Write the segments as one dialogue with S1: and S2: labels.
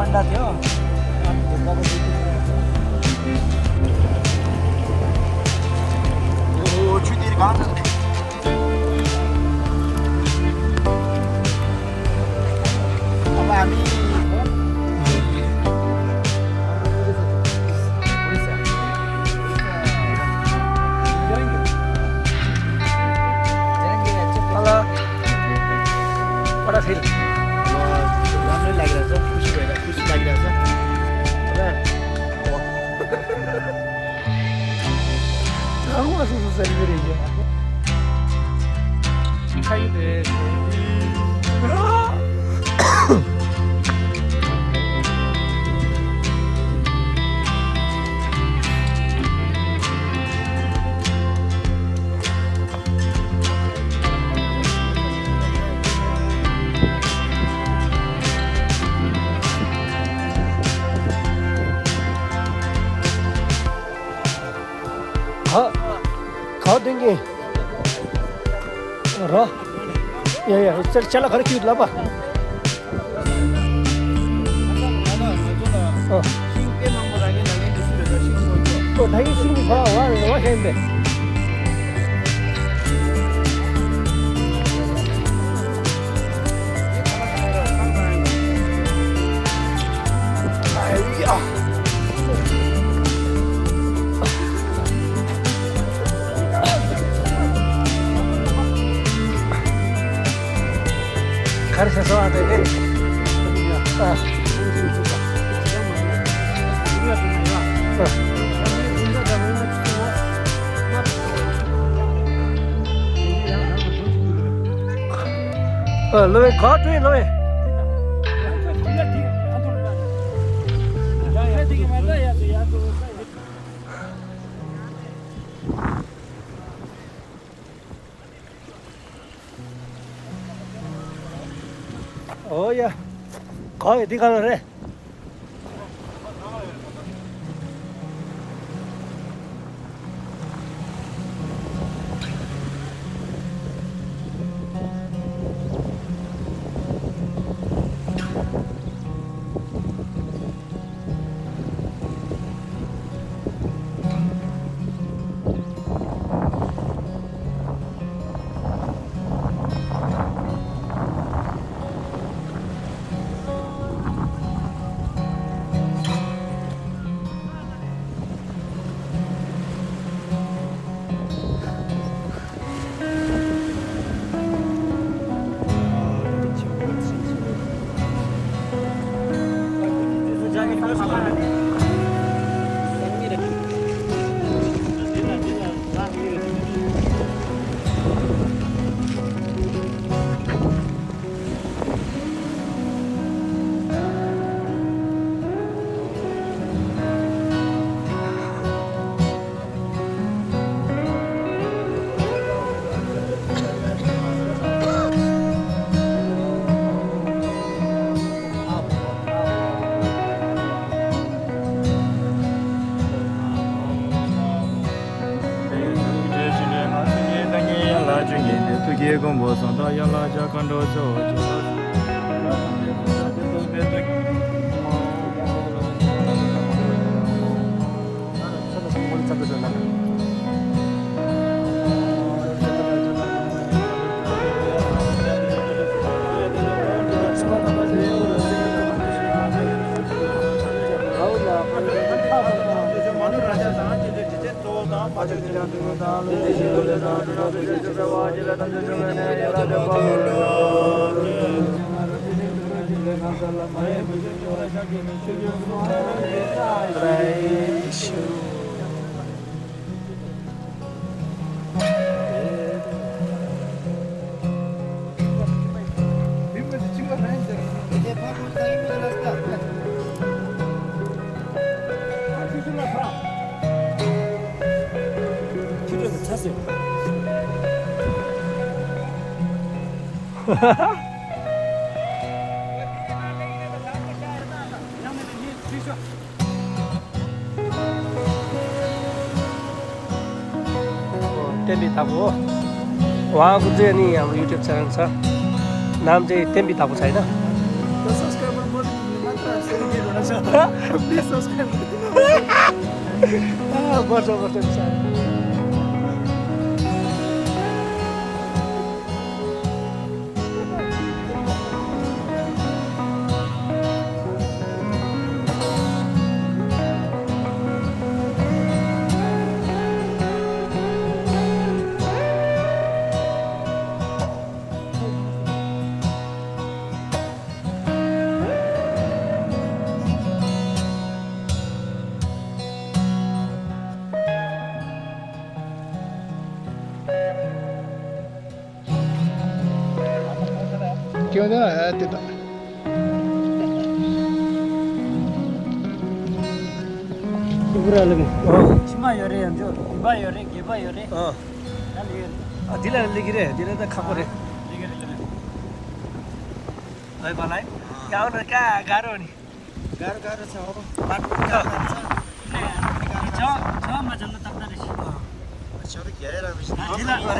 S1: अन्डा थियो अब हामी राम्रै लागिरहेछ खुसी लागिरहेछ
S2: Alguma sensação de orelha. Caiu dele. खाओ देंगे र या चला खरे क्यों लापा तो ढाई सिंह था वहाँ कहीं घर से सो आते थे लोए खाट हुई लोए Oh ya, kau itu kan ada. Tembi थापु हो उहाँको चाहिँ नि हाम्रो युट्युब च्यानल छ नाम चाहिँ टेम्बी थापु छैन वर्ष
S1: के हुँदैन त्यो त
S2: दिला लेखिरे दिला त खाएको रे है मलाई यहाँ आउन कहाँ गाह्रो नि
S1: गाह्रो छ हो बाटो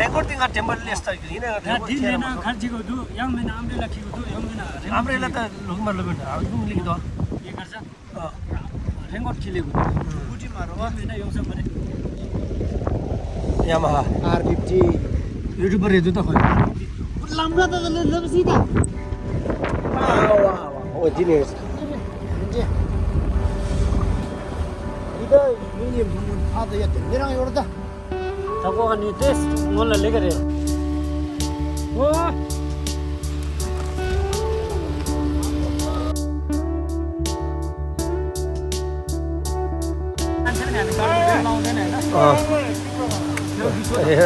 S2: रेकर्डिङ टेम्पलले यस्तो आम्रेला त लुगमा लुगुन आउनु लिखिदो यामाहा
S1: R50
S2: युट्युबर हेर्छु त खोइ
S1: लाम्रा त सिधा
S2: ओ जिनियस
S1: 이거 미니 파도 야 내랑 요러다
S3: 저거 한 테스트 몰라 레그래 와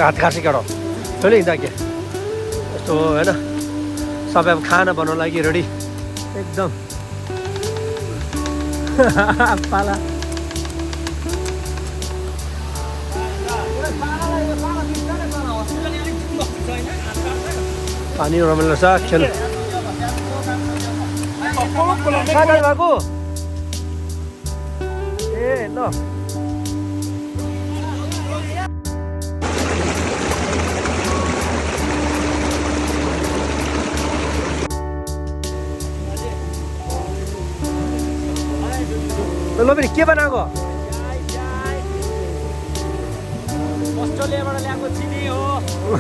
S2: हात खासी काटो चल्यो हिँड्दा के यस्तो होइन सबै अब खाना बनाउनु लागि रेडी एकदम पाला पानी रमाइलो छ खेल भएको ए ल लोबेरी के बनाएको
S3: अस्ट्रेलियाबाट ल्याएको चिनी हो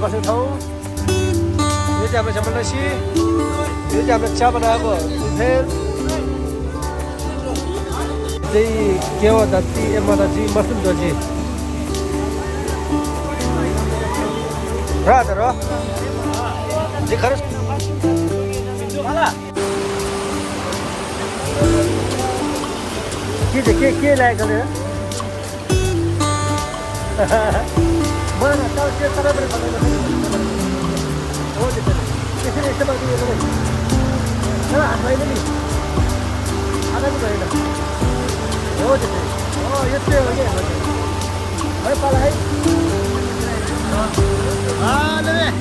S2: बस्ने ठाउँ यो चाहिँ हाम्रो जमलसी यो चाहिँ हाम्रो चिया बनाएको फेर चाहिँ के हो दत्ती एमदाजी मसरुम दजी र तर जे खरस के लागेको रे मलाई त के तरह हो त्यसरी यस्तो बाटो यो तर हातमा नि आधा पनि भएन हो त्यसरी हो यस्तै हो कि है पाला है
S1: 아, 네.